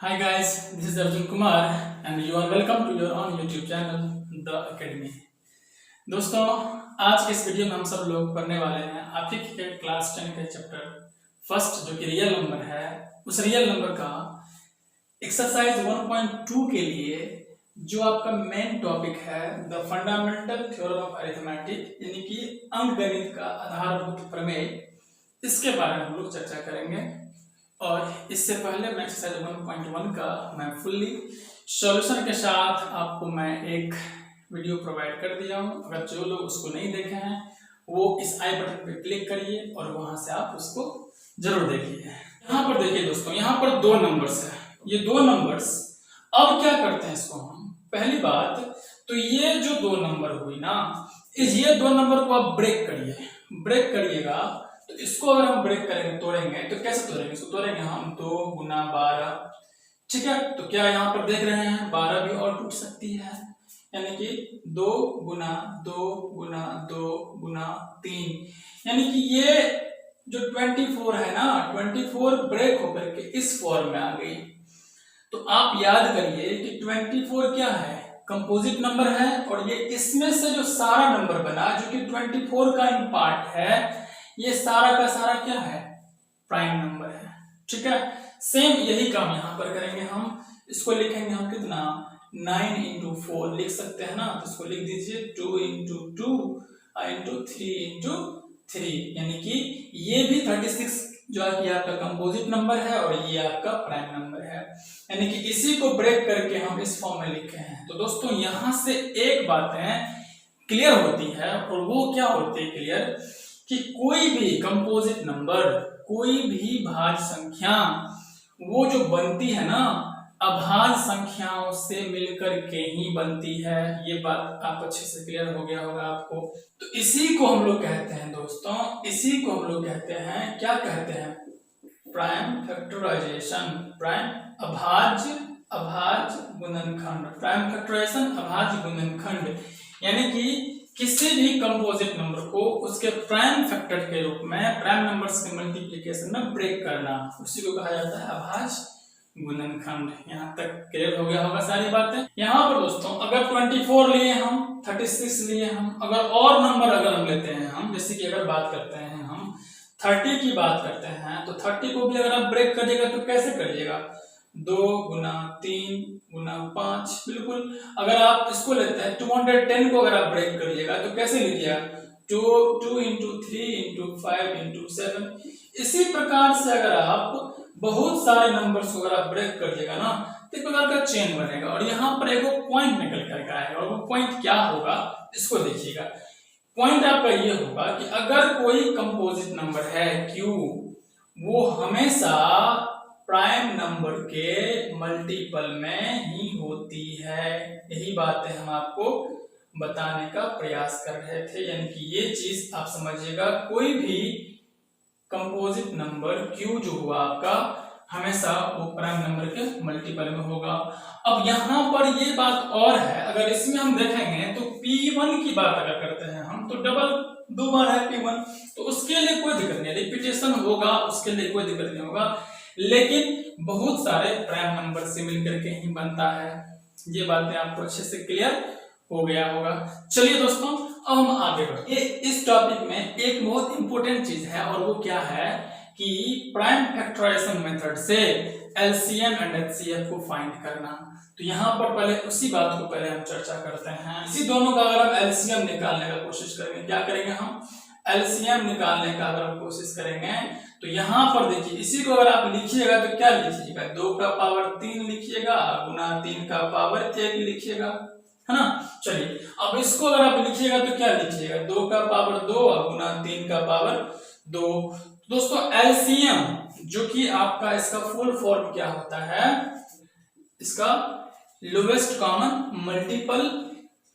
Hi guys, this is Arjun Kumar and you are welcome to your own YouTube channel The Academy। दोस्तों, आज के इस video में हम सब लोग पढ़ने वाले हैं आपके क्लास 10 के चैप्टर फर्स्ट जो कि रियल नंबर है, उस रियल नंबर का एक्सरसाइज 1.2 के लिए जो आपका मेन टॉपिक है the fundamental theorem of arithmetic, यानी कि अंकगणित का आधारभूत प्रमेय, इसके बारे में हम लोग चर्चा करेंगे। और इससे पहले मैं एक्सरसाइज 1.1 का मैं फुल्ली सॉल्यूशन के साथ आपको मैं एक वीडियो प्रोवाइड कर दिया हूँ। अगर जो लोग उसको नहीं देखे हैं वो इस आई बटन पे क्लिक करिए और वहां से आप उसको जरूर देखिए। यहाँ पर देखिए दोस्तों, यहाँ पर दो नंबर्स है, ये दो नंबर्स। अब क्या करते हैं इसको हम, पहली बात तो ये जो दो नंबर हुई ना, ये दो नंबर को आप ब्रेक करिएगा। तो इसको अगर हम ब्रेक करेंगे, तोड़ेंगे, तो कैसे तोड़ेंगे? इसको तोड़ेंगे हम 2 गुना 12, ठीक है। तो क्या यहाँ पर देख रहे हैं 12 भी और टूट सकती है, यानी कि 2 गुना 2 गुना 2 गुना 3, यानी कि ये जो 24 है ना, 24 ब्रेक होकर के इस फॉर्म में आ गई। तो आप याद करिए कि 24 क्या है, कंपोजिट नंबर है, और ये इसमें से जो सारा नंबर बना जो कि 24 का इन पार्ट है, ये सारा का सारा क्या है, प्राइम नंबर है, ठीक है। सेम यही काम यहां पर करेंगे हम। इसको लिखेंगे हम कितना, 9 into 4 लिख सकते हैं ना, तो इसको लिख दीजिए 2 into 2 into 3 into 3, यानी कि ये भी 36 जो है कि आपका कंपोजिट नंबर है और ये आपका प्राइम नंबर है, यानी कि इसी को ब्रेक करके हम इस फॉर्म में लिखे हैं। तो दोस्तों यहां से एक बात है क्लियर होती है, और वो क्या होती है क्लियर, कि कोई भी कंपोजिट नंबर, कोई भी भाज्य संख्या, वो जो बनती है ना, अभाज्य संख्याओं से मिलकर के ही बनती है। ये बात आप अच्छे से क्लियर हो गया होगा आपको। तो इसी को हम लोग कहते हैं दोस्तों, इसी को हम लोग कहते हैं, क्या कहते हैं, प्राइम फैक्टराइजेशन, प्राइम अभाज्य गुणनखंड, प्राइम फैक्टराइजेशन अभाज्य गुणनखंड, यानी कि किसी भी कंपोजिट नंबर को उसके प्राइम फैक्टर के रूप में, प्राइम नंबर्स के मल्टीप्लिकेशन में ब्रेक करना, उसी को कहा जाता है अभाज्य गुणनखंड। यहाँ तक क्लियर हो गया होगा सारी बातें। यहाँ पर दोस्तों अगर 24 लिए हम, 36 लिए हम, अगर और नंबर अगर हम लेते हैं हम, जैसे कि अगर बात करते हैं हम 30 की बात करते हैं, तो 30 को भी अगर आप ब्रेक करिएगा तो कैसे करिएगा, 2 गुना 3 गुना 5, बिल्कुल। अगर आप इसको लेते हैं 210 को अगर आप ब्रेक करिएगा तो कैसे लिखिएगा, 2 into 3 into 5 into 7। इसी प्रकार से अगर आप बहुत सारे नंबर्स को अगर आप ब्रेक करिएगा ना, तो एक प्रकार का चेन बनेगा, और यहाँ पर एक पॉइंट निकल कर आएगा, और वो पॉइंट क्या होगा इसको देखिएगा। पॉइंट आपका ये होगा कि अगर कोई कंपोजिट नंबर है Q, वो हमेशा प्राइम नंबर के मल्टीपल में ही होती है। यही बातें हम आपको बताने का प्रयास कर रहे थे, यानी कि ये चीज आप समझिएगा, कोई भी कंपोजिट नंबर Q जो हुआ आपका, हमेशा वो प्राइम नंबर के मल्टीपल में होगा। अब यहाँ पर ये बात और है, अगर इसमें हम देखेंगे तो P1 की बात अगर करते हैं हम, तो डबल 2 बार है P1, तो उसके लिए कोई दिक्कत नहीं, रिपीटेशन होगा, उसके लिए कोई दिक्कत नहीं होगा, लेकिन बहुत सारे प्राइम नंबर से मिलकर के ही बनता है। ये बातें आपको अच्छे से क्लियर हो गया होगा। चलिए दोस्तों अब हम आगे बढ़ते हैं। इस टॉपिक में एक बहुत इंपॉर्टेंट चीज है, और वो क्या है कि प्राइम फैक्टराइजेशन मेथड से एलसीएम एंड एचसीएफ को फाइंड करना। तो यहाँ पर पहले उसी बात को पहले हम चर्चा करते हैं। इसी दोनों का अगर हम एलसीएम निकालने का कोशिश करेंगे, क्या करेंगे हम, एलसीएम निकालने का अगर हम कोशिश करेंगे, तो यहाँ पर देखिए, इसी को अगर आप लिखिएगा तो क्या लिखिएगा, 2 का पावर 3 लिखिएगा, गुना 3 का पावर 1 लिखिएगा, है ना। चलिए अब इसको अगर आप लिखिएगा तो क्या लिखिएगा, 2 का पावर 2 गुना 3 का पावर 2। दोस्तों एलसीएम जो कि आपका इसका फुल फॉर्म क्या होता है, इसका लोवेस्ट कॉमन मल्टीपल,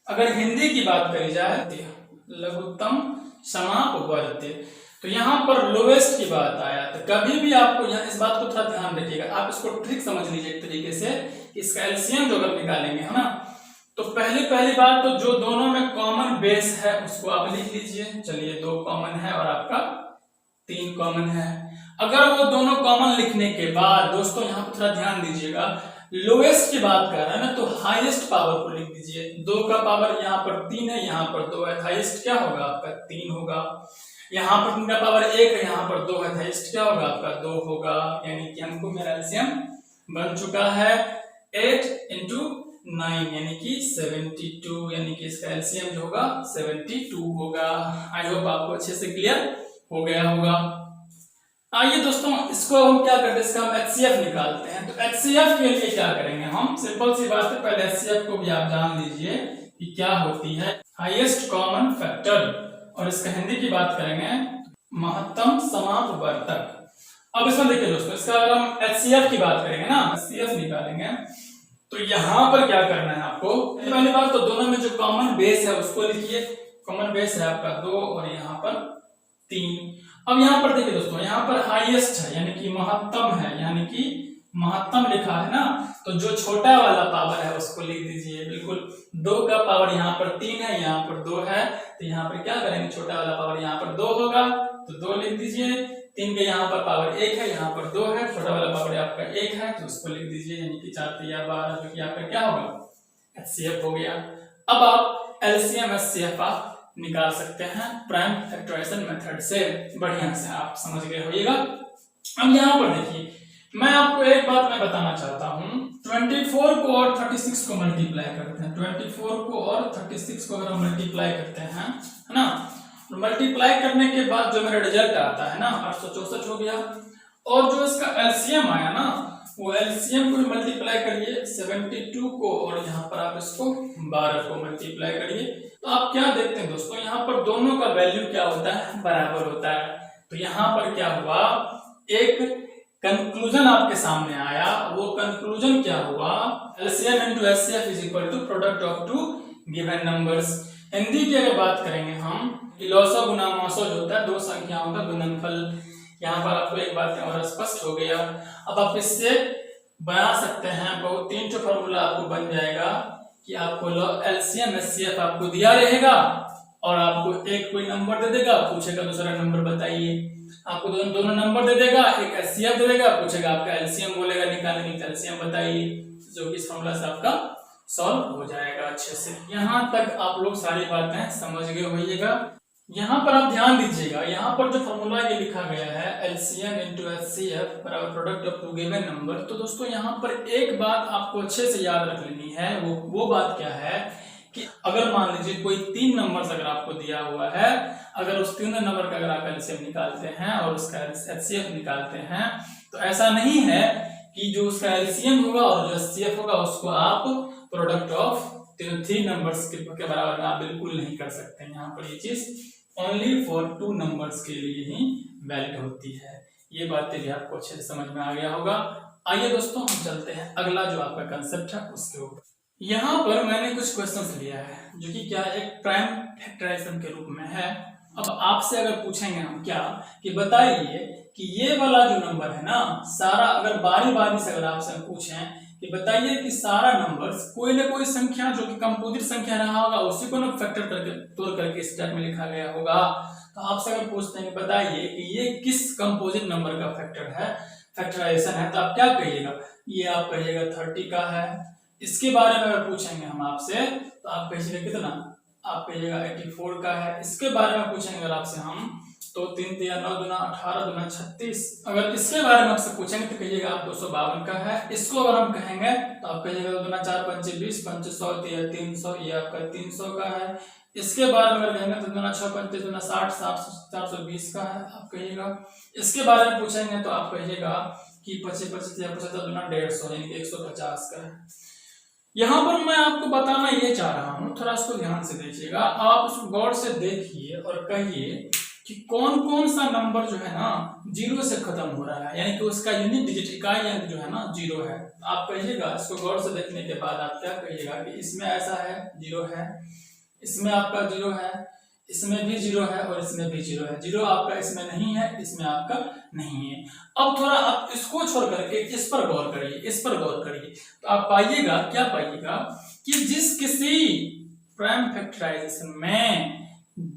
अगर हिंदी की बात करी जाए लघुत्तम समापवर्ती। तो यहाँ पर लोवेस्ट की बात आया, तो कभी भी आपको यहाँ इस बात को थोड़ा ध्यान रखिएगा, आप इसको ट्रिक समझ लीजिए एक तरीके से, इसका एलसीएम जो अगर निकालेंगे, है ना, तो पहली बात तो जो दोनों में कॉमन बेस है उसको आप लिख लीजिए। चलिए 2 कॉमन है और आपका 3 कॉमन है। अगर वो दोनों कॉमन लिखने के बाद दोस्तों यहाँ पर थोड़ा ध्यान दीजिएगा, लोएस्ट की बात कर रहे हैं ना, तो हाईएस्ट पावर को लिख दीजिए। 2 का पावर यहाँ पर 3 है, यहाँ पर 2 है, हाईएस्ट क्या होगा आपका 3 होगा। यहाँ पर 3 का पावर 1 है, यहाँ पर 2 है, हाईएस्ट क्या होगा आपका 2 होगा। यानी कि हमको मेरा एलसीएम बन चुका है 8 into 9 यानी कि 72, यानी कि इसका एलसीएम जो होगा 72 होगा। आई होप आपको अच्छे से क्लियर हो गया होगा। आइए दोस्तों, इसको हम क्या करते हैं, इसका हम एचसीएफ निकालते हैं। तो एचसीएफ के लिए क्या करेंगे हम, सिंपल सी बात है, पहले एचसीएफ को भी आप जान लीजिए कि क्या होती है, हाईएस्ट कॉमन फैक्टर, और इसका हिंदी की बात करेंगे महत्तम समापवर्तक। अब इसमें देखिए दोस्तों, इसका अगर हम एचसीएफ की बात करेंगे ना, एचसीएफ निकालेंगे, तो यहाँ पर क्या करना है आपको, पहली बात तो दोनों में जो कॉमन बेस है उसको लिखिए। कॉमन बेस है आपका 2 और यहाँ पर 3। अब यहाँ पर देखिए दोस्तों, यहाँ पर हाईएस्ट है यानी कि महत्तम है, यानी कि महत्तम लिखा है ना, तो जो छोटा वाला पावर है उसको लिख दीजिए। बिल्कुल 2 का पावर यहाँ पर 3 है, यहाँ पर 2 है, तो यहाँ पर क्या करेंगे, छोटा वाला पावर यहाँ पर 2 होगा तो 2 लिख दीजिए। 3 के यहाँ पर पावर 1 है, यहाँ पर 2 है, छोटा वाला पावर आपका 1 है तो उसको लिख दीजिए, यानी कि 4 3 12, जो कि आपका क्या होगा एचसीएफ हो गया। अब आप एलसीएम एचसीएफ आप निकाल सकते हैं प्राइम फैक्टराइजेशन मेथड से, बढ़िया से आप समझ गए होइएगा। अब यहाँ पर देखिए, मैं आपको एक बात मैं बताना चाहता हूँ, 24 को और 36 को मल्टीप्लाई करते हैं। 24 को और 36 को अगर हम मल्टीप्लाई करते हैं, है ना, तो मल्टीप्लाई करने के बाद जो मेरा रिजल्ट आता है ना 864 हो गया, और जो इसका एलसीएम आया ना, वो एलसीएम को मल्टीप्लाई करिए 72 को, और यहाँ पर आप इसको 12 को मल्टीप्लाई करिए, तो आप क्या देखते हैं दोस्तों, यहाँ पर दोनों का वैल्यू क्या होता है, बराबर होता है। तो यहाँ पर क्या हुआ, एक कंक्लूजन आपके सामने आया, वो कंक्लूजन क्या हुआ, LCM into HCF is equal to product of two given numbers. Hindi की अगर बात करेंगे हम, लॉसो गुना मौसो जो होता है, 2 संख्याओं का गुणनफल। यहाँ पर आपको एक बात और स्पष्ट हो गया। अब आप इससे बना सकते हैं, बहुत 3 तो फॉर्मूला आपको बन जाएगा कि आपको एलसीएम एचसीएफ आपको दिया रहेगा, और आपको एक कोई नंबर दे देगा, पूछेगा दूसरा नंबर बताइए, आपको दोनों नंबर दे देगा, एक एचसीएफ दे देगा, पूछेगा आपका एलसीएम बोलेगा निकालने के, एलसीएम बताइए, जो कि इस फॉर्मूला से आपका सॉल्व हो जाएगा अच्छे से। यहाँ तक आप लोग सारी बातें समझ गए होइएगा। यहाँ पर आप ध्यान दीजिएगा, यहाँ पर जो फॉर्मूला ये लिखा गया है एलसीएम इनटू एचसीएफ बराबर product of two given number, तो दोस्तों यहाँ पर एक बात आपको अच्छे से याद रख लेनी है। वो बात क्या है कि अगर मान लीजिए कोई 3 नंबर अगर आपको दिया हुआ है, अगर उस 3 नंबर का अगर आप एलसीएम निकालते हैं और उसका एचसीएफ निकालते हैं, तो ऐसा नहीं है कि जो उसका एलसीएम होगा और जो एचसीएफ होगा उसको आप प्रोडक्ट ऑफ 3 नंबर्स के बराबर आप बिल्कुल नहीं कर सकते। यहाँ पर ये चीज ओनली फॉर 2 नंबर्स के लिए ही वैलिड होती है। ये बातें भी आपको अच्छे से समझ में आ गया होगा। आइए दोस्तों, हम चलते हैं अगला जो आपका कंसेप्ट है उसके ऊपर। यहाँ पर मैंने कुछ क्वेश्चंस लिया है जो कि क्या एक प्राइम फैक्टराइजेशन के रूप में है। अब आपसे अगर पूछेंगे हम क्या कि बताइए कि ये वाला जो नंबर है ना, सारा अगर बारी बारी से अगर आपसे पूछें कि बताइए कि सारा नंबर्स कोई ना कोई संख्या जो कि कंपोजिट संख्या रहा होगा उसी को ना फैक्टर करके तोड़ करके इस टाइप में लिखा गया होगा, तो आपसे अगर पूछते हैं कि बताइए कि ये किस कंपोजिट नंबर का फैक्टर है, फैक्टराइजेशन है, तो आप क्या कहिएगा, ये आप कहिएगा 30 का है। इसके बारे में अगर पूछेंगे हम आपसे तो आप कहिएगा कितना, आप कहिएगा 84 का है। इसके बारे में पूछेंगे अगर आपसे हम तो 3 3 9 दूना 18 दूना 36। अगर इसके बारे में आपसे पूछेंगे तो कहिएगा आप 252 का है। इसको अगर हम कहेंगे तो आप कहिएगा 2 दूना 4 5 20 5 100 300, ये आपका 300 का है। इसके बारे में अगर कहेंगे तो 2 दूना 6 5 दूना 60 420 का है, आप कहिएगा। इसके बारे में पूछेंगे तो आप कहिएगा कि 25 25 75 दूना 150 यानी कि 150 का है। यहाँ पर मैं आपको बताना ये चाह रहा हूँ, थोड़ा इसको ध्यान से देखिएगा, आप उसको गौर से देखिए और कहिए कि कौन कौन सा नंबर जो है ना 0 से खत्म हो रहा है, यानी कि उसका यूनिट डिजिट इकाई अंक जो है ना 0 है। आप कहिएगा, इसको गौर से देखने के बाद आप क्या कहिएगा कि इसमें ऐसा है 0 है, इसमें आपका 0 है, इसमें भी 0 है और इसमें भी 0 है। 0 आपका इसमें नहीं है, इसमें आपका नहीं है। अब थोड़ा आप इसको छोड़ करके इस पर गौर करिए, इस पर गौर करिए, तो आप पाइएगा क्या पाइएगा कि जिस किसी प्राइम फैक्टराइजेशन में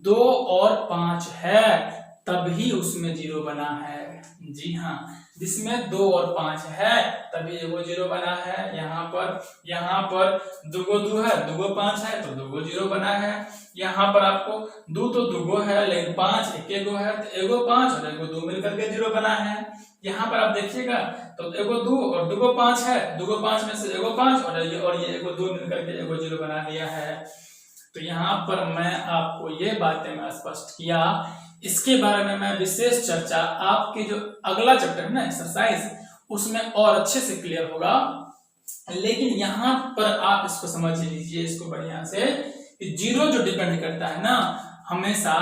2 और 5 है तभी उसमें 0 बना है। जी हाँ, जिसमें 2 और 5 है तभी एगो 0 बना है। यहाँ पर 2 को 2 है, 2 को 5 है तो 2 को 0 बना है। यहाँ पर आपको 2 तो 2 को है, लेकिन 5 एक को है तो एगो 5 और एगो 2 मिलकर के 0 बना है। यहाँ पर आप देखिएगा तो एगो 2 और 2 को 5 है, 2 को 5 में से एगो 5 और ये एगो 2 मिलकर के एगो 0 बना दिया है। तो यहाँ पर मैं आपको ये बातें मैं स्पष्ट किया, इसके बारे में मैं विशेष चर्चा आपके जो अगला चैप्टर है ना एक्सरसाइज, उसमें और अच्छे से क्लियर होगा। लेकिन यहाँ पर आप इसको समझ लीजिए इसको बढ़िया से, कि 0 जो डिपेंड करता है ना, हमेशा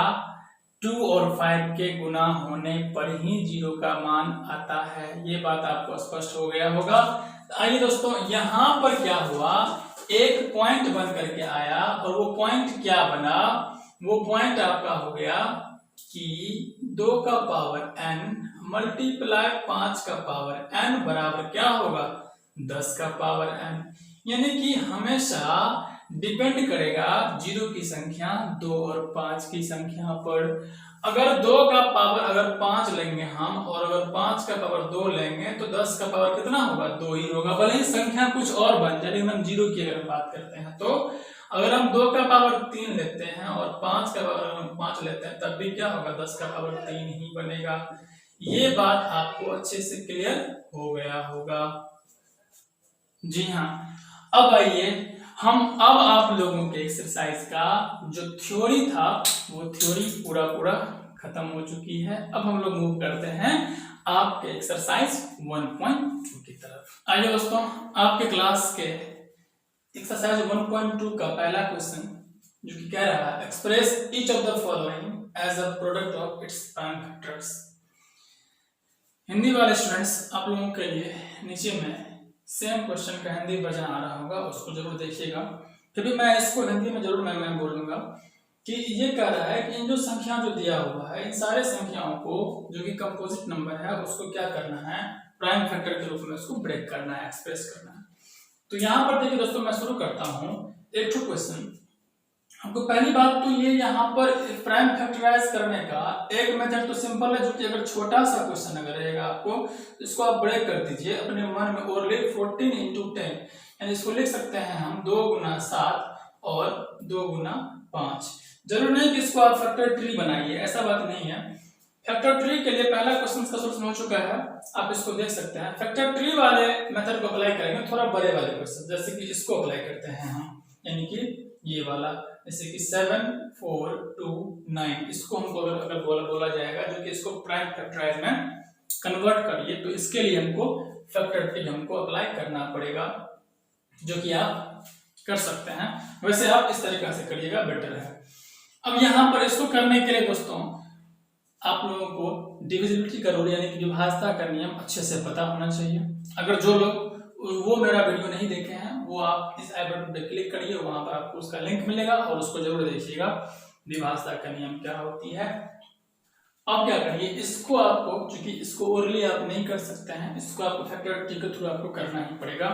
2 और 5 के गुना होने पर ही 0 का मान आता है। ये बात आपको स्पष्ट हो गया होगा। आइए दोस्तों, यहाँ पर क्या हुआ, एक पॉइंट बन करके आया और वो पॉइंट क्या बना, वो पॉइंट आपका हो गया कि 2 का पावर n मल्टीप्लाई 5 का पावर n बराबर क्या होगा, 10 का पावर n। यानी कि हमेशा डिपेंड करेगा 0 की संख्या 2 और 5 की संख्या पर। अगर 2 का पावर अगर 5 लेंगे हम और अगर 5 का पावर 2 लेंगे तो 10 का पावर कितना होगा, 2 ही होगा। भले ही संख्या कुछ और बन जाए, लेकिन हम 0 की अगर बात करते हैं तो अगर हम 2 का पावर 3 लेते हैं और 5 का पावर हम 5 लेते हैं तब भी क्या होगा, 10 का पावर 3 ही बनेगा। ये बात आपको अच्छे से क्लियर हो गया होगा। जी हाँ, अब आइए हम अब आप लोगों के एक्सरसाइज का जो थ्योरी था वो थ्योरी पूरा खत्म हो चुकी है। अब हम लोग मूव करते हैं आपके एक्सरसाइज 1.2 की तरफ। आइए दोस्तों, आपके क्लास के एक्सरसाइज 1.2 का पहला क्वेश्चन जो कि कह रहा है express each of the following as a product of its prime factors. Hindi वाले स्टूडेंट्स, आप लोगों के लिए नीचे में सेम क्वेश्चन का हिंदी वर्जन आ रहा होगा, उसको जरूर देखिएगा। फिर भी मैं इसको हिंदी में जरूर मैं बोलूंगा कि ये कह रहा है कि इन जो संख्या जो दिया हुआ है, इन सारे संख्याओं को जो कि कंपोजिट नंबर है उसको क्या करना है, प्राइम फैक्टर के रूप में उसको ब्रेक करना है, एक्सप्रेस करना है। तो यहाँ पर देखिए दोस्तों, मैं शुरू करता हूँ एक ठो क्वेश्चन। हमको पहली बात तो ये यहाँ पर प्राइम फैक्टराइज करने का एक मेथड तो सिंपल है, जो कि अगर छोटा सा क्वेश्चन अगर रहेगा आपको तो इसको आप ब्रेक कर दीजिए अपने मन में और लिख 14 into 10, यानी इसको लिख सकते हैं हम 2 गुना 7 और 2 गुना 5। जरूर नहीं कि इसको आप फैक्टर ट्री बनाइए, ऐसा बात नहीं है। फैक्टर ट्री के लिए पहला क्वेश्चन का सोल्यूशन हो चुका है, आप इसको देख सकते हैं। फैक्टर ट्री वाले मेथड को अप्लाई करेंगे थोड़ा बड़े वाले क्वेश्चन, जैसे कि इसको अप्लाई करते हैं हम, यानी कि ये वाला, जैसे कि 7 4 2 9, इसको हमको अगर बोला जाएगा जो कि इसको प्राइम फैक्टराइज में कन्वर्ट करिए, तो इसके लिए हमको फैक्टर ट्री हमको अप्लाई करना पड़ेगा, जो कि आप कर सकते हैं। वैसे आप इस तरीका से करिएगा, बेटर है। अब यहाँ पर इसको करने के लिए दोस्तों आप लोगों को डिविजिबिलिटी का रूल यानी कि विभाज्यता का नियम अच्छे से पता होना चाहिए। अगर जो लोग वो मेरा वीडियो नहीं देखे हैं वो आप इस आई बटन पे क्लिक करिए, वहां पर आपको उसका लिंक मिलेगा और उसको जरूर देखिएगा, विभाज्यता का नियम क्या होती है। अब क्या करिए, इसको आपको, क्योंकि इसको ओरली आप नहीं कर सकते हैं, इसको आपको फैक्टर ट्री के थ्रू आपको करना ही पड़ेगा।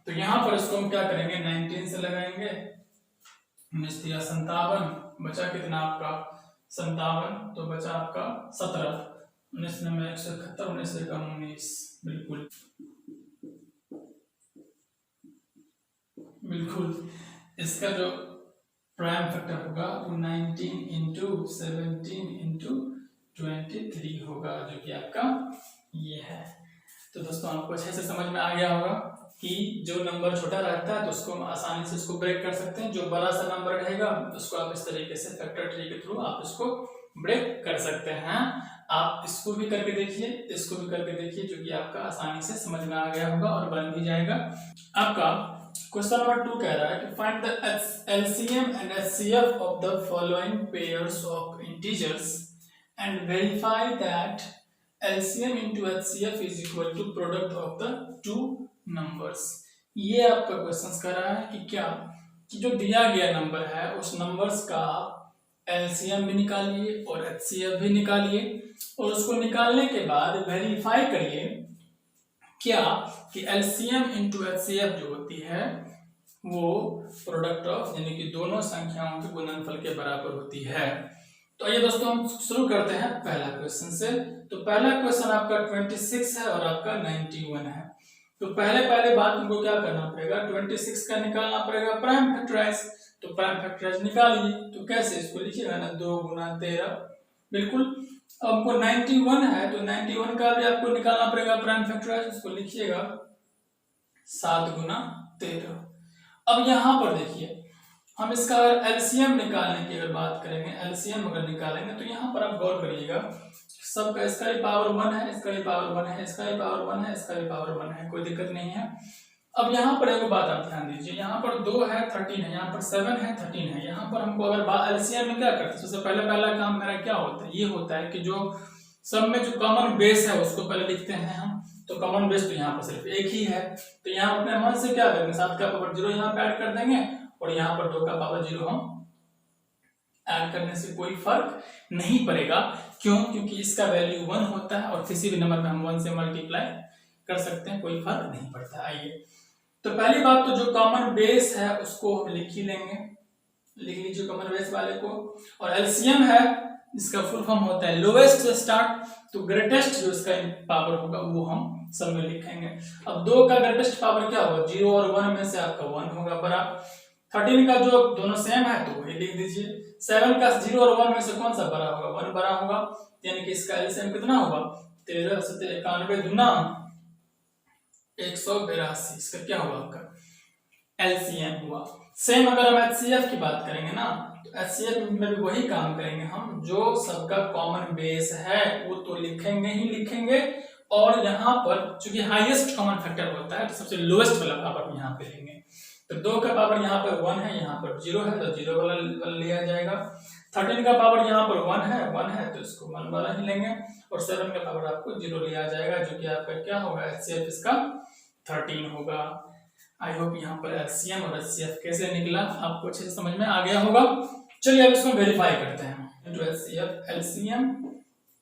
तो यहाँ पर इसको हम क्या करेंगे, 19 से लगाएंगे, 57, बचा कितना आपका 57, तो बचा आपका 17, 19 में 171, 19 से कम 19, बिल्कुल इसका जो प्राइम फैक्टर होगा वो 19 into 17 into 23 होगा, जो कि आपका ये है। तो दोस्तों आपको अच्छे से समझ में आ गया होगा कि जो नंबर छोटा रहता है तो उसको हम आसानी से इसको ब्रेक कर सकते हैं, जो बड़ा सा नंबर रहेगा उसको आप इस तरीके से फैक्टर ट्री के थ्रू आप इसको ब्रेक कर सकते हैं। आप इसको भी करके देखिए, इसको भी करके देखिए, जो कि आपका आसानी से समझ में आ गया होगा और बन भी जाएगा। आपका क्वेश्चन नंबर 2 कह रहा है कि find the LCM and HCF of the following pairs of integers and verify that LCM into HCF is equal to product of the two numbers। ये आपका क्वेश्चन कर रहा है कि क्या कि जो दिया गया नंबर है उस नंबर्स का LCM भी निकालिए और HCF भी निकालिए, और उसको निकालने के बाद वेरीफाई करिए क्या कि LCM into HCF जो होती है वो प्रोडक्ट ऑफ यानी कि दोनों संख्याओं के गुणनफल के बराबर होती है। तो आइए दोस्तों हम शुरू करते हैं पहला क्वेश्चन से। तो पहला क्वेश्चन आपका 26 है और आपका 91 है। तो पहले बात हमको क्या करना पड़ेगा, 26 का निकालना पड़ेगा प्राइम फैक्टराइज। तो प्राइम फैक्टराइज निकालिए। तो कैसे इसको लिखिएगा ना, 2 गुना 13 बिल्कुल। अब हमको 91 है तो 91 का भी आपको निकालना पड़ेगा प्राइम फैक्टराइज। उसको लिखिएगा 7 गुना 13। अब यहाँ पर देखिए हम इसका अगर एलसीएम निकालने की अगर बात करेंगे, एलसीएम अगर निकालेंगे तो यहाँ पर आप गौर करिएगा, सबका इसका भी पावर 1 है, इसका भी पावर 1 है, इसका भी पावर 1 है, इसका भी पावर 1 है, कोई दिक्कत नहीं है। अब यहाँ पर एक बात आप ध्यान दीजिए, यहाँ पर 2 है 13 है, यहाँ पर 7 है 13 है। यहाँ पर हमको अगर एलसीएम में क्या करते हैं, सबसे पहला काम मेरा क्या होता है, ये होता है कि जो सब में जो कॉमन बेस है उसको पहले लिखते हैं हम। तो कॉमन बेस तो यहाँ पर सिर्फ एक ही है, तो यहाँ अपने मन से क्या करेंगे, 7 का पावर 0 यहाँ पे ऐड कर देंगे और यहाँ पर 2 का पावर 0 हम ऐड करने से कोई फर्क नहीं पड़ेगा। क्यों? क्योंकि इसका वैल्यू 1 होता है और किसी भी नंबर में हम 1 से मल्टीप्लाई कर सकते हैं, कोई फर्क नहीं पड़ता। आइए तो पहली बात तो जो कॉमन बेस है उसको हम लिख ही लेंगे, लिख लीजिए कॉमन बेस वाले को। और एलसीएम है, इसका फुल फॉर्म होता है लोएस्ट से स्टार्ट, तो ग्रेटेस्ट जो इसका पावर होगा वो हम सब में लिखेंगे। अब 2 का ग्रेटेस्ट पावर क्या होगा, 0 और 1 में से आपका 1 होगा बड़ा। 13 का जो दोनों सेम है तो वही लिख दीजिए। 7 का 0 और 1 में से कौन सा बड़ा होगा, 1 बड़ा होगा, यानी कि इसका एलसीएम कितना होगा, 13 से 91 दुना 182, इसका क्या हुआ आपका एलसीएम हुआ। सेम अगर हम एचसीएफ की बात करेंगे ना, तो एचसीएफ में भी वही काम करेंगे हम, जो सबका कॉमन बेस है वो तो लिखेंगे ही लिखेंगे, और यहाँ पर चूंकि हाईएस्ट कॉमन फैक्टर होता है तो सबसे लोएस्ट वाला पावर यहाँ पे लेंगे। तो 2 का पावर यहाँ पर 1 है, यहाँ पर 0 है तो 0 वाला लिया जाएगा। 13 का पावर यहाँ पर 1 है तो इसको 1 वाला ही लेंगे, और 7 का पावर आपको 0 लिया जाएगा, जो कि आपका क्या होगा, एचसीएफ इसका 13 होगा। आई होप यहाँ पर एलसीएम और एचसीएफ कैसे निकला आपको अच्छे से समझ में आ गया होगा। चलिए अब इसको वेरीफाई करते हैं। तो एचसीएफ एलसीएम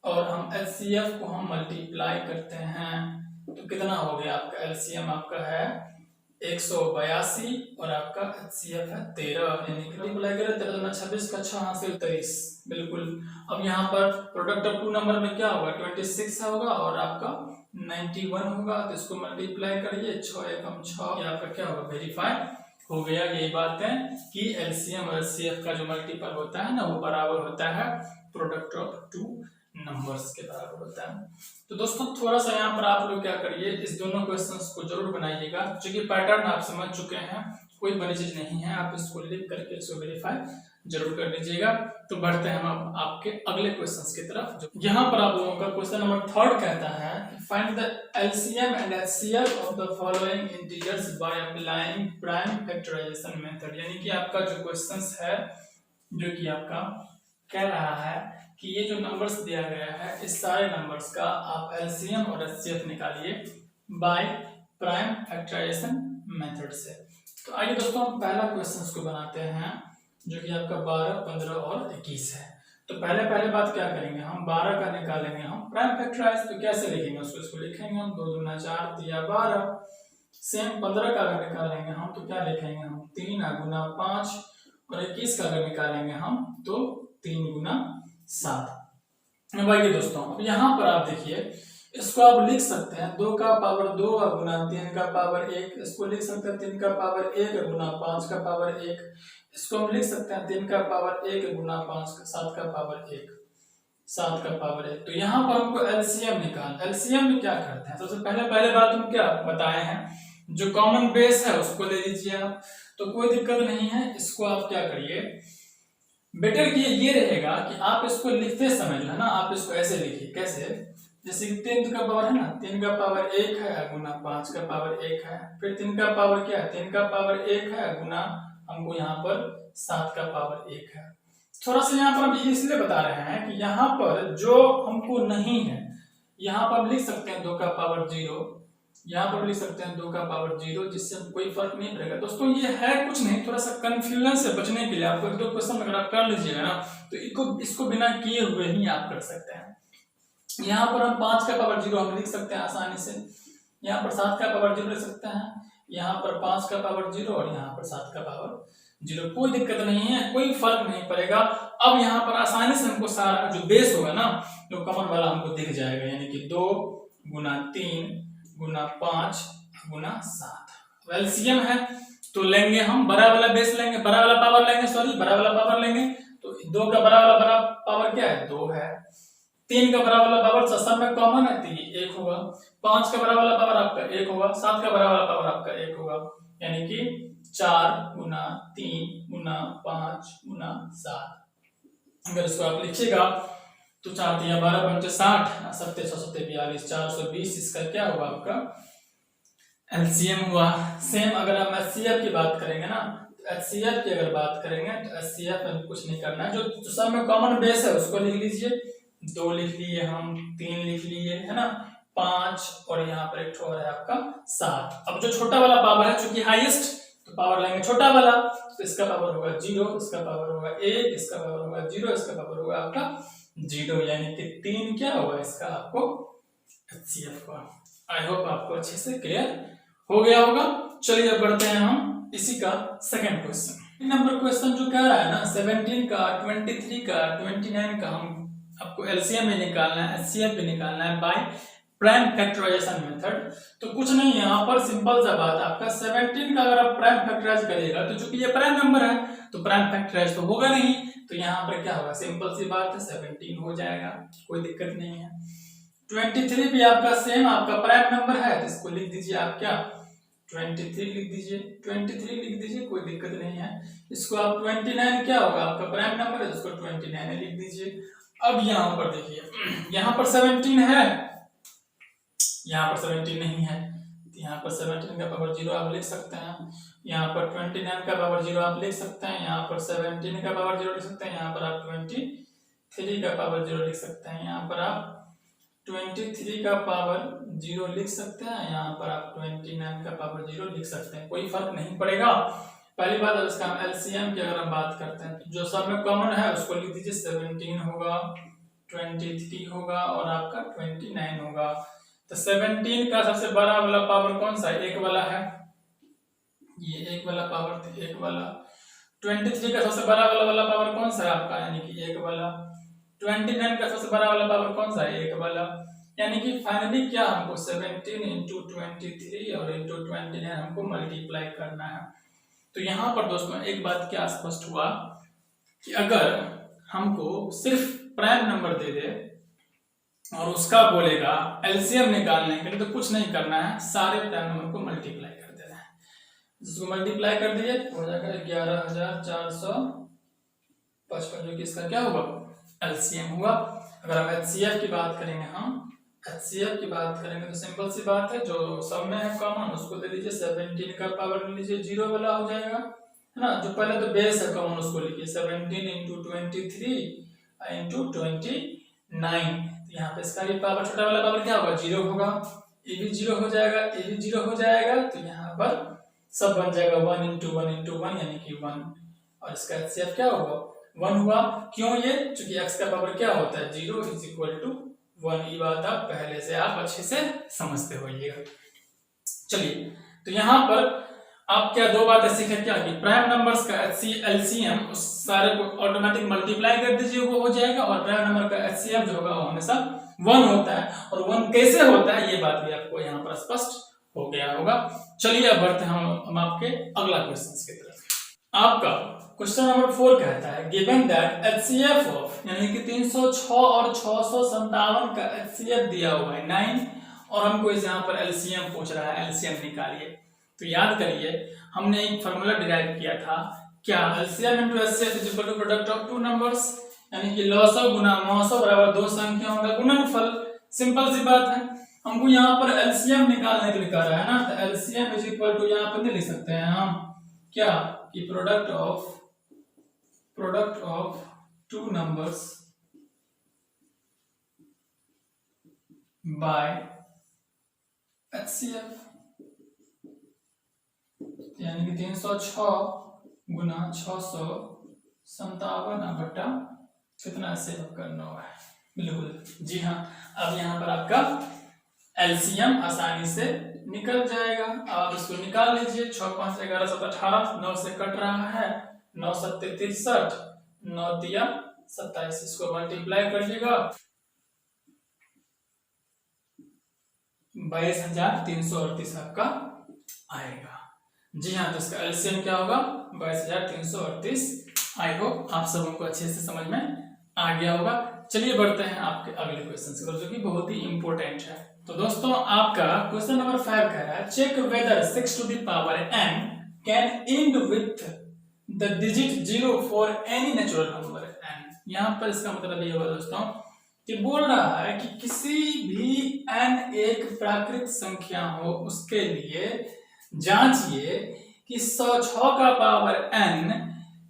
और हम एचसीएफ को हम मल्टीप्लाई करते हैं तो कितना हो गया आपका, एलसीएम आपका है 182 और आपका एचसीएफ है 13, यानी कि मल्टीप्लाई करें 13 26 का 6 हासिल 23 बिल्कुल। अब यहाँ पर प्रोडक्ट ऑफ 2 नंबर में क्या होगा, 26 होगा और आपका 91 होगा, तो इसको मल्टीप्लाई करिए 6 एकम 6, ये आपका क्या होगा, वेरीफाई हो गया। यही बात है कि एलसीएम और एचसीएफ का जो मल्टीपल होता है ना वो बराबर होता है प्रोडक्ट ऑफ 2 नंबर्स के बराबर होता है। तो दोस्तों थोड़ा सा यहाँ पर आप लोग क्या करिए, इस दोनों क्वेश्चंस को जरूर बनाइएगा, क्योंकि पैटर्न आप समझ चुके हैं, कोई बड़ी चीज नहीं है, आप इसको लिख करके इसको वेरीफाई जरूर कर लीजिएगा। तो बढ़ते हैं हम आपके अगले क्वेश्चंस की तरफ। जो यहाँ पर आप लोगों का क्वेश्चन नंबर 3 कहता है, find the LCM and HCF of the following integers by applying prime factorisation method. यानी कि आपका जो क्वेश्चंस है, जो कि आपका कह रहा है कि ये जो नंबर्स दिया गया है इस सारे नंबर्स का आप एलसीएम और एचसीएफ निकालिए बाय प्राइम फैक्टराइजेशन मेथड से। तो आइए दोस्तों हम पहला क्वेश्चन को बनाते हैं, जो कि आपका 12, 15 और 21 है। तो पहले बात क्या करेंगे, हम 12 का निकालेंगे हम प्राइम फैक्टराइज। तो कैसे लिखेंगे उसको, इसको लिखेंगे हम 2 दूना 4 दिया 12। सेम 15 का अगर निकालेंगे हम तो क्या लिखेंगे हम, 3 गुना 5, और 21 का अगर निकालेंगे हम तो 3 गुना 7। भाई दोस्तों अब यहाँ पर आप देखिए, इसको आप लिख सकते हैं 2 का पावर 2 गुना 3 का पावर 1, इसको लिख सकते हैं 3 का पावर 1 गुना 5 का पावर 1, इसको हम लिख सकते हैं 3 का पावर 1 गुना 5 का 7 का पावर 1, 7 का पावर 1। तो यहाँ पर हमको एलसीएम निकाल, एलसीएम में क्या करते हैं, सबसे पहले बात हम क्या बताए हैं, जो कॉमन बेस है उसको ले लीजिए आप, तो कोई दिक्कत नहीं है। इसको आप क्या करिए, बेटर कि ये रहेगा कि आप इसको लिखते समय जो है ना, आप इसको ऐसे लिखिए, कैसे, जैसे कि 3 का पावर है ना, 3 का पावर 1 है गुना 5 का पावर 1 है, फिर 3 का पावर क्या है, 3 का पावर 1 है गुना हमको यहाँ पर 7 का पावर 1 है। थोड़ा सा यहाँ पर हम इसलिए बता रहे हैं कि यहाँ पर जो हमको नहीं है, यहाँ पर लिख सकते हैं 2 का पावर 0, यहाँ पर लिख सकते हैं 2 का पावर 0, जिससे कोई फर्क नहीं पड़ेगा। दोस्तों ये है कुछ नहीं, थोड़ा सा कंफ्यूजन से बचने के लिए आपको 1-2 क्वेश्चन अगर आप कर लीजिएगा ना तो इसको बिना किए हुए ही आप कर सकते हैं। यहाँ पर हम 5 का पावर 0 हम लिख सकते हैं आसानी से, यहाँ पर 7 का पावर 0 लिख सकते हैं, यहाँ पर 5 का पावर 0 और यहाँ पर 7 का पावर 0, कोई दिक्कत नहीं है, कोई फर्क नहीं पड़ेगा। अब यहाँ पर आसानी से हमको सारा जो बेस होगा ना, जो कॉमन वाला हमको दिख जाएगा, यानी कि 2 गुना 3 गुना 5 गुना 7। एलसीएम है तो लेंगे हम बड़ा वाला बेस लेंगे, बड़ा वाला पावर लेंगे, बड़ा वाला पावर लेंगे। तो 2 का बड़ा वाला पावर क्या है, 2 है। 3 का बड़ा वाला पावर सब में कॉमन है तो ये 1 होगा। 5 का बड़ा वाला पावर आपका 1 होगा। 7 का बड़ा वाला पावर आपका 1 होगा, यानी कि 4 गुना 3 गुना 5 गुना 7। अगर इसको आप लिखिएगा तो 4 3 12 पंचे 60, 7 6 7 42, 420। इसका क्या होगा, आपका एलसीएम हुआ। सेम अगर हम एचसीएफ की बात करेंगे ना, तो एचसीएफ की अगर बात करेंगे तो एचसीएफ में कुछ नहीं करना है, जो सब में कॉमन बेस है उसको लिख लीजिए। 2 लिख लिए हम, 3 लिख लिए, है ना, 5 और यहाँ पर एक और है आपका 7। अब जो छोटा वाला पावर है, चूंकि हाईएस्ट, तो पावर लेंगे छोटा वाला, तो इसका पावर होगा 0, इसका पावर होगा 1, इसका पावर होगा 0, इसका पावर होगा आपका 0, यानी कि 3 क्या होगा इसका आपको एचसीएफ का। आई होप आपको अच्छे से क्लियर हो गया होगा। चलिए अब बढ़ते हैं हम इसी का सेकंड क्वेश्चन। नंबर क्वेश्चन जो कह रहा है ना, 17 का 23 का 29 का हम आपको एलसीएम भी निकालना है, एचसीएफ भी निकालना है बाय प्राइम फैक्टराइजेशन मेथड। तो कुछ नहीं, यहाँ पर सिंपल सा बात, आपका 17 का अगर आप प्राइम फैक्टराइज करिएगा तो चूंकि ये प्राइम नंबर है तो प्राइम फैक्टराइज तो होगा नहीं, तो यहाँ पर क्या होगा, सिंपल सी बात है 17 हो जाएगा, कोई दिक्कत नहीं है। 23 भी आपका सेम, आपका प्राइम नंबर है तो इसको लिख दीजिए आप क्या, 23 लिख दीजिए, 23 लिख दीजिए, कोई दिक्कत नहीं है। इसको आप 29 क्या होगा, आपका प्राइम नंबर है, इसको 29 लिख दीजिए। अब यहाँ पर देखिए, यहाँ पर 17 है, यहाँ पर 17 नहीं है, तो यहाँ पर 17 का पावर 0 आप लिख सकते हैं। यहाँ पर 29 का पावर 0 आप लिख सकते हैं, यहाँ पर 17 का पावर 0 लिख सकते हैं, यहाँ पर आप 23 का पावर 0 लिख सकते हैं, यहाँ पर आप 23 का पावर 0 लिख सकते हैं, यहाँ पर आप 29 का पावर 0 लिख सकते हैं, कोई फर्क नहीं पड़ेगा। पहली बात है इसका एलसीएम की अगर हम बात करते हैं तो जो सब में कॉमन है उसको लिख दीजिए, 17 होगा, 23 होगा और आपका 29 होगा। तो 17 का सबसे बड़ा वाला पावर कौन सा है, 1 वाला है, ये 1 वाला पावर तो 1 वाला। 23 का सबसे बड़ा वाला पावर कौन सा है आपका, यानी कि 1 वाला। 29 का सबसे बड़ा वाला पावर कौन सा है, 1 वाला। यानी कि फाइनली क्या हमको 17 इंटू 23 और इंटू 29 हमको मल्टीप्लाई करना है। तो यहाँ पर दोस्तों एक बात क्या स्पष्ट हुआ कि अगर हमको सिर्फ प्राइम नंबर दे दे और उसका बोलेगा एलसीएम निकालने के लिए, तो कुछ नहीं करना है, सारे प्राइम नंबर को मल्टीप्लाई कर देना है। जिसको मल्टीप्लाई कर दिए हो जाएगा 11,455, जो कि इसका क्या होगा, एलसीएम हुआ। अगर हम एचसीएफ की बात करेंगे, हम एचसीएफ की बात करेंगे तो सिंपल सी बात है, जो सब में है कॉमन उसको दे दीजिए, 17 का पावर ले लीजिए, 0 वाला हो जाएगा, है ना। जो पहले तो बेस है कॉमन उसको लिखिए, 17 इंटू 23 इंटू 29। यहाँ पे इसका भी पावर, छोटा वाला पावर क्या होगा, 0 होगा, ये भी 0 हो जाएगा, ये भी 0 हो जाएगा, तो यहाँ पर सब बन जाएगा 1 इंटू 1 इंटू 1 यानी कि 1, और इसका एचसीएफ क्या होगा, 1 हुआ। क्यों, ये चूंकि x का पावर क्या होता है, 0 इज इक्वल टू 1। ये बात आप पहले से आप अच्छे से समझते होइएगा। चलिए, तो यहाँ पर आप क्या दो बातें सीखे, क्या कि प्राइम नंबर्स का एलसीएम उस सारे को ऑटोमेटिक मल्टीप्लाई कर दीजिए, वो हो जाएगा, और प्राइम नंबर का एचसीएफ जो होगा वो हमेशा 1 होता है, और 1 कैसे होता है ये बात भी आपको यहाँ पर स्पष्ट हो गया होगा। चलिए अब बढ़ते हैं हम आपके अगला क्वेश्चन की तरफ। आपका क्वेश्चन नंबर 4 कहता है, गिवन दैट एचसीएफ ऑफ, यानी कि 306 और 657 का एचसीएफ दिया हुआ है 9, और हमको इस यहाँ पर एलसीएम पूछ रहा है, एलसीएम निकालिए। तो याद करिए हमने एक फार्मूला डिराइव किया था, क्या, LCM into HCF is equal to product of two numbers, यानी कि लॉसव गुना मॉसव बराबर दो संख्याओं का गुणनफल। सिंपल सी बात है, हमको यहाँ पर एलसीएम निकालने के लिए कह रहा है ना, तो एलसीएम इज इक्वल टू यहाँ पर नहीं लिख सकते हैं हम क्या, कि product of two numbers by HCF, यानी कि 306 गुना 657 बटा कितना से करना है, बिल्कुल जी हाँ। अब यहाँ पर आपका एलसीएम आसानी से निकल जाएगा, आप इसको निकाल लीजिए। 6 5 11 7 18, 9 से कट रहा है 9 सत्ते 63, 9 तिया 27, इसको मल्टीप्लाई करिएगा 22,338 आपका आएगा। जी हाँ, तो इसका एलसीएम क्या होगा 22,338। आई होप आप सबों को अच्छे से समझ में आ गया होगा। चलिए बढ़ते हैं आपके अगले क्वेश्चन की तरफ, जो कि बहुत ही इंपॉर्टेंट है। तो दोस्तों आपका क्वेश्चन नंबर 5 कह रहा है check whether 6 to the power n can end with the digit 0 for any natural number n। यहाँ पर इसका मतलब ये होगा दोस्तों कि बोल रहा है कि किसी भी n एक प्राकृत संख्या हो उसके लिए जांचिए कि 106 का पावर n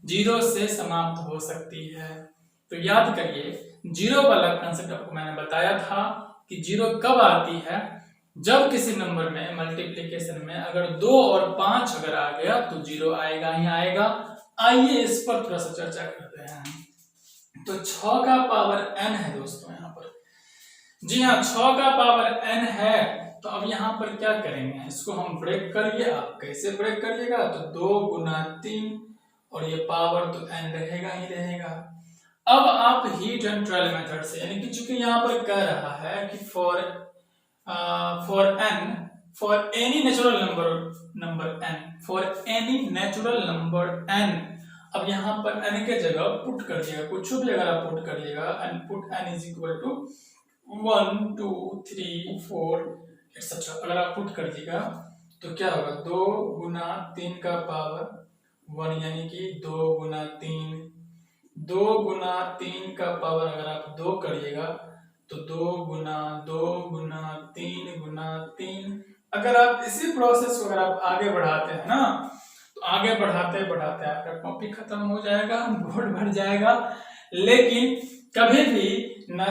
0 से समाप्त हो सकती है। तो याद करिए 0 वाला कंसेप्ट आपको मैंने बताया था कि 0 कब आती है, जब किसी नंबर में मल्टीप्लिकेशन में अगर 2 और 5 अगर आ गया तो 0 आएगा ही आएगा। आइए इस पर थोड़ा सा चर्चा करते हैं। तो 6 का पावर n है दोस्तों यहाँ पर। जी हाँ, 6 का पावर n है। तो अब यहाँ पर क्या करेंगे, इसको हम ब्रेक करिए। आप कैसे ब्रेक करिएगा, तो 2 गुना 3 और ये पावर तो n रहेगा ही रहेगा। अब आप हीट एंड ट्रायल मेथड से, यानी कि चूंकि यहाँ पर कह रहा है कि for any natural number n, for any natural number n। अब यहाँ पर n के जगह पुट कर दिएगा, कुछ भी अगर आप पुट कर दिएगा, and put n is equal to 1 2 3 4 etcetera, अगर आप पुट कर दिएगा तो क्या होगा 2 गुना 3 का पावर 1, यानी कि 2 गुना 3, 2 गुना 3 का पावर अगर आप 2 करिएगा तो 2 गुना 3 गुना 3। अगर आप इसी प्रोसेस को अगर आप आगे बढ़ाते हैं ना, तो आगे बढ़ाते बढ़ाते आपका कॉपी खत्म हो जाएगा, बोर्ड भर जाएगा। लेकिन कभी भी न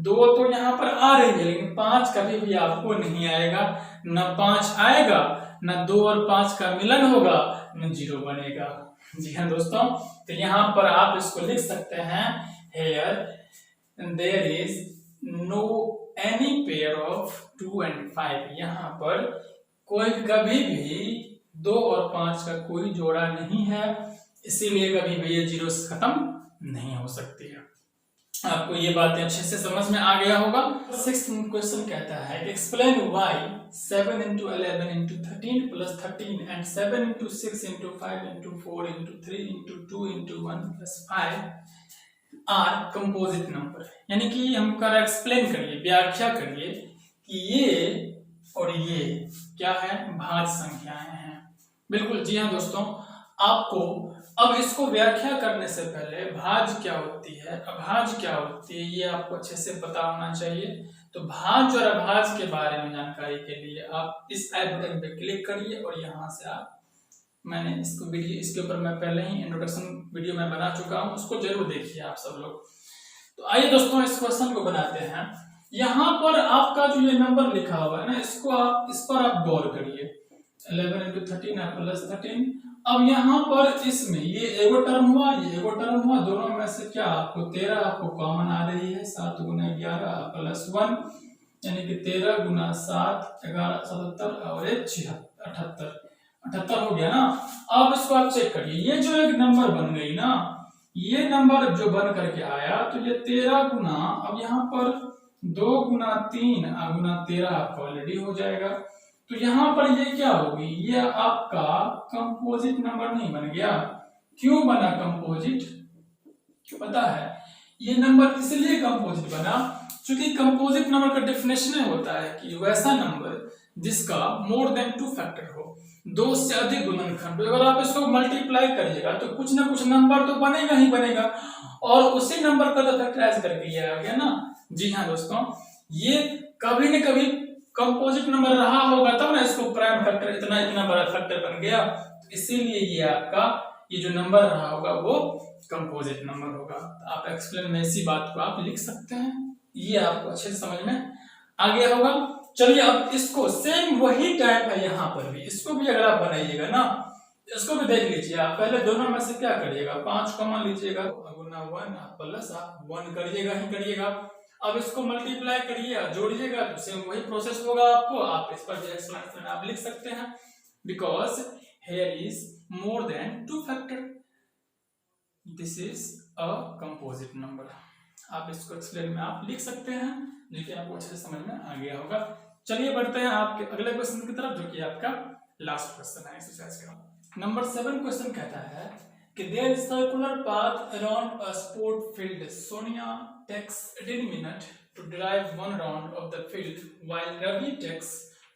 2 तो यहाँ पर आ रही है, लेकिन 5 कभी भी आपको नहीं आएगा। न 5 आएगा, न 2 और 5 का मिलन होगा, न 0 बनेगा। जी हाँ दोस्तों, तो यहाँ पर आप इसको लिख सकते हैं here there is no any pair of 2 and 5। यहाँ पर कोई कभी भी 2 और 5 का कोई जोड़ा नहीं है, इसीलिए कभी भी ये 0 से खत्म नहीं हो सकती है। आपको ये बातें अच्छे से समझ में आ गया होगा। 6th क्वेश्चन कहता है कि explain why 7 into 11 into 13 plus 13 and 7 into 6 into 5 into 4 into 3 into 2 into 1 plus 5 are composite number. यानी कि हम कर एक्सप्लेन करिए, व्याख्या करिए कि ये और ये क्या है, भाज्य संख्याएं हैं। बिल्कुल जी हाँ दोस्तों, आपको अब इसको व्याख्या करने से पहले भाज्य क्या होती है, अभाज्य क्या होती है, ये आपको अच्छे से पता होना चाहिए। तो भाज्य और अभाज्य के बारे में जानकारी के लिए आप इस आई बटन पे क्लिक करिए और यहाँ से आप, मैंने इसको वीडियो इसके ऊपर मैं पहले ही इंट्रोडक्शन वीडियो में बना चुका हूँ, उसको जरूर देखिए आप सब लोग। तो आइए दोस्तों इस क्वेश्चन को बनाते हैं। यहाँ पर आपका जो ये नंबर लिखा हुआ है ना, इसको आप इस पर आप गौर करिए। 11 into 13 प्लस 13। अब यहाँ पर इसमें ये एगो टर्म हुआ, ये एगो टर्म हुआ, दोनों में से क्या आपको 13 आपको कॉमन आ रही है। 7 गुना 11 प्लस 1, यानी कि 13 गुना 7 11 77 और 78 हो गया ना। अब इसको आप चेक करिए, ये जो एक नंबर बन गई ना, ये नंबर जो बन करके आया तो ये 13 गुना, अब यहाँ पर 2 गुना 3 गुना 13 आपका ऑलरेडी हो जाएगा। तो यहाँ पर ये क्या होगी, ये आपका कंपोजिट नंबर नहीं बन गया। क्यों बना कंपोजिट, पता है? ये नंबर इसलिए कंपोजिट बना क्योंकि कंपोजिट नंबर का डेफिनेशन होता है कि वैसा नंबर जिसका मोर देन 2 फैक्टर हो, 2 से अधिक गुणनखंड। अगर आप इसको मल्टीप्लाई करिएगा तो कुछ ना कुछ नंबर तो बनेगा ही बनेगा, और उसी नंबर का तो फैक्टराइज करके ये आ गया ना। जी हाँ दोस्तों, ये कभी न कभी कंपोजिट नंबर रहा होगा तब ना इसको प्राइम फैक्टर इतना बड़ा फैक्टर बन गया। इसीलिए ये आपका ये जो नंबर रहा होगा वो कंपोजिट नंबर होगा। तो आप एक्सप्लेन में इसी बात को आप लिख सकते हैं, ये आपको अच्छे से समझ में आ गया होगा। चलिए अब इसको सेम वही टाइप है यहाँ पर भी, इसको भी अगर आप बनाइएगा ना, इसको भी देख लीजिए। आप पहले दोनों में से क्या करिएगा, 5 कॉमन लीजिएगा, गुना 1 प्लस आप 1 करिएगा ही करिएगा। अब इसको मल्टीप्लाई करिए, जोड़िएगा तो सेम वही प्रोसेस होगा आपको। आप इस पर भी एक्सप्लेनेशन आप लिख सकते हैं, because here is more than 2 factor. This is a composite number. आप इसको एक्सप्लेन में आप लिख सकते हैं, लेकिन आपको अच्छे से समझ में आ गया होगा। चलिए बढ़ते हैं आपके अगले क्वेश्चन की तरफ, जो कि आपका लास्ट क्वेश्चन है एक्सरसाइज का। नंबर 7 क्वेश्चन कहता है कि there is circular path around a sport field. Sonia takes 18 minute to drive one round of the field while Ravi takes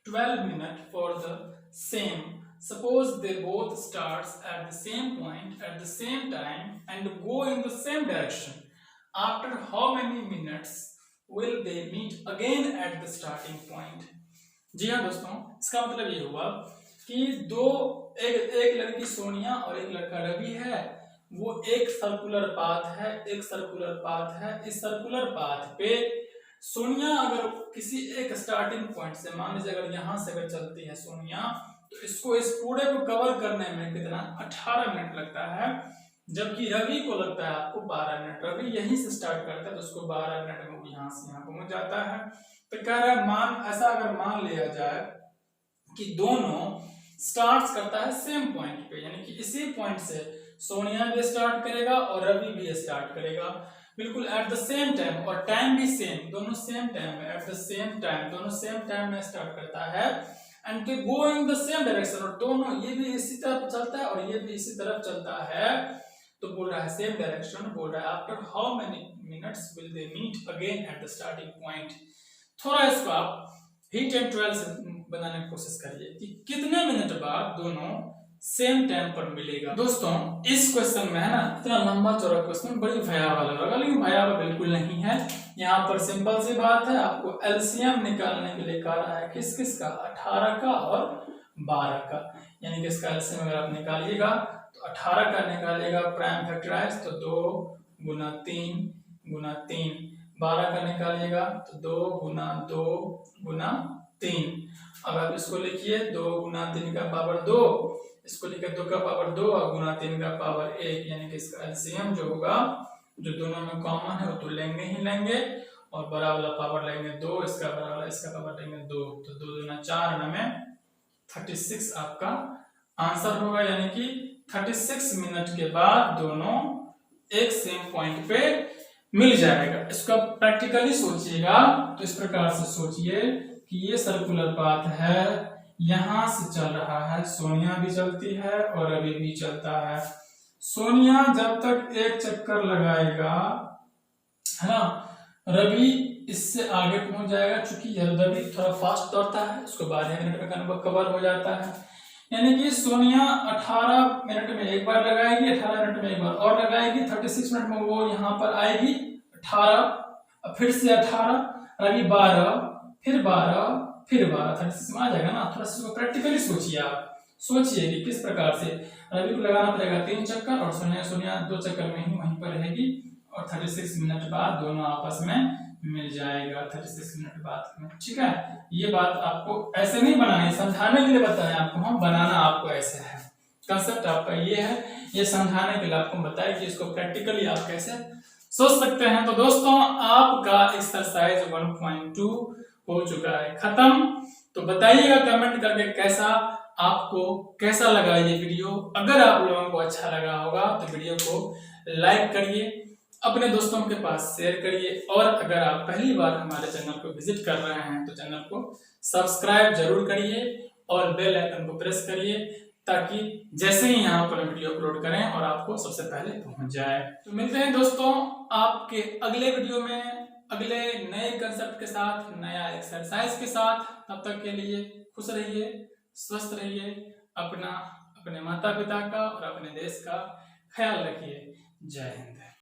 12 minutes for the same. Suppose they both starts at the same point at the same time and go in the same direction. After how many minutes will they meet again at the starting point? जी हाँ दोस्तों, इसका मतलब ये हुआ कि एक लड़की सोनिया और एक लड़का रवि है। वो एक सर्कुलर पाथ है, एक सर्कुलर पाथ है। इस सर्कुलर पाथ पे सोनिया अगर किसी एक स्टार्टिंग पॉइंट से, मान लीजिए अगर यहां से अगर चलती है सोनिया, तो इसको इस पूरे को कवर करने में कितना 18 मिनट लगता है, जबकि रवि को लगता है आपको 12 मिनट। रवि यहीं से स्टार्ट करता है तो उसको 12 मिनट में यहां से यहां पहुंच जाता है। तो कह रहा है ऐसा अगर मान लिया जाए कि दोनों स्टार्ट करता है सेम पॉइंट पे, यानी कि इसी पॉइंट से सोनिया भी स्टार्ट करेगा और रवि भी स्टार्ट करेगा बिल्कुल एट द सेम टाइम, और टाइम भी सेम, दोनों सेम टाइम में, एट द सेम टाइम, दोनों सेम टाइम में स्टार्ट करता है। And they go in the same direction, और दोनों ये भी इसी तरफ चलता है और ये भी इसी तरफ चलता है। तो बोल रहा है सेम डायरेक्शन, बोल रहा है after how many minutes will they meet again at the starting point. थोड़ा इसको आप हीट एंड 12 से बनाने की कोशिश करिए कि कितने मिनट बाद दोनों सेम टाइम पर मिलेगा। दोस्तों इस क्वेश्चन में है ना, इतना लंबा चौड़ा क्वेश्चन बड़ी भयावह लग रहा है, लेकिन भयावह बिल्कुल नहीं है। यहाँ पर सिंपल सी बात है, आपको एलसीएम निकालने के लिए कह रहा है किस किस का, 18 का और 12 का। यानी कि इसका एलसीएम अगर आप निकालिएगा तो 18 का निकालिएगा प्राइम फैक्टराइज तो 2 गुना 3 गुना 3, 12 का निकालिएगा तो 2 गुना 2 गुना 3। अब आप इसको लिखिए 2 गुना 3 का पावर 2, इसको लिखिए 2 का पावर 2 और गुना 3 का पावर 1, यानी कि इसका एलसीएम जो होगा, जो दोनों में कॉमन है वो तो लेंगे ही लेंगे, और बड़ा वाला पावर लेंगे 2, इसका बड़ा वाला इसका पावर लेंगे 2, तो 2 दूना 4 में 36 आपका आंसर होगा। यानी कि 36 मिनट के बाद दोनों एक सेम पॉइंट पे मिल जाएगा। इसका प्रैक्टिकली सोचिएगा तो इस प्रकार से सोचिए कि ये सर्कुलर पाथ है, यहां से चल रहा है, सोनिया भी चलती है और रवि भी चलता है। सोनिया जब तक एक चक्कर लगाएगा, है ना, रवि इससे आगे पहुंच जाएगा, क्योंकि रवि थोड़ा फास्ट दौड़ता है, उसको 12 मिनट में कवर हो जाता है। यानी कि सोनिया 18 मिनट में एक बार लगाएगी, 18 मिनट में एक बार और लगाएगी, 36 मिनट में वो यहाँ पर आएगी 18, फिर से 18, रवि 12, फिर 12, फिर 12, 36 में आ जाएगा ना। थोड़ा सा प्रैक्टिकली सोचिए, आप सोचिए कि किस प्रकार से रवि को लगाना पड़ेगा 3 चक्कर और सोनिया 2 चक्कर में ही वहीं पर रहेगी, और 36 मिनट बाद दोनों आपस में मिल जाएगा 36 मिनट बाद में। ठीक है, ये बात आपको ऐसे नहीं बनानी, समझाने के लिए बताएं आपको, हम बनाना आपको ऐसे है, कंसेप्ट आपका ये है, ये समझाने के लिए आपको बताया कि इसको प्रैक्टिकली आप कैसे सोच सकते हैं। तो दोस्तों आपका एक्सरसाइज 1.2 हो चुका है खत्म। तो बताइएगा कमेंट करके कैसा लगा ये वीडियो। अगर आप लोगों को अच्छा लगा होगा तो वीडियो को लाइक करिए, अपने दोस्तों के पास शेयर करिए, और अगर आप पहली बार हमारे चैनल को विजिट कर रहे हैं तो चैनल को सब्सक्राइब जरूर करिए और बेल आइकन को प्रेस करिए, ताकि जैसे ही यहाँ पर वीडियो अपलोड करें और आपको सबसे पहले पहुंच जाए। तो मिलते हैं दोस्तों आपके अगले वीडियो में, अगले नए कंसेप्ट के साथ, नया एक्सरसाइज के साथ। तब तक के लिए खुश रहिए, स्वस्थ रहिए, अपने माता पिता का और अपने देश का ख्याल रखिए। जय हिंद।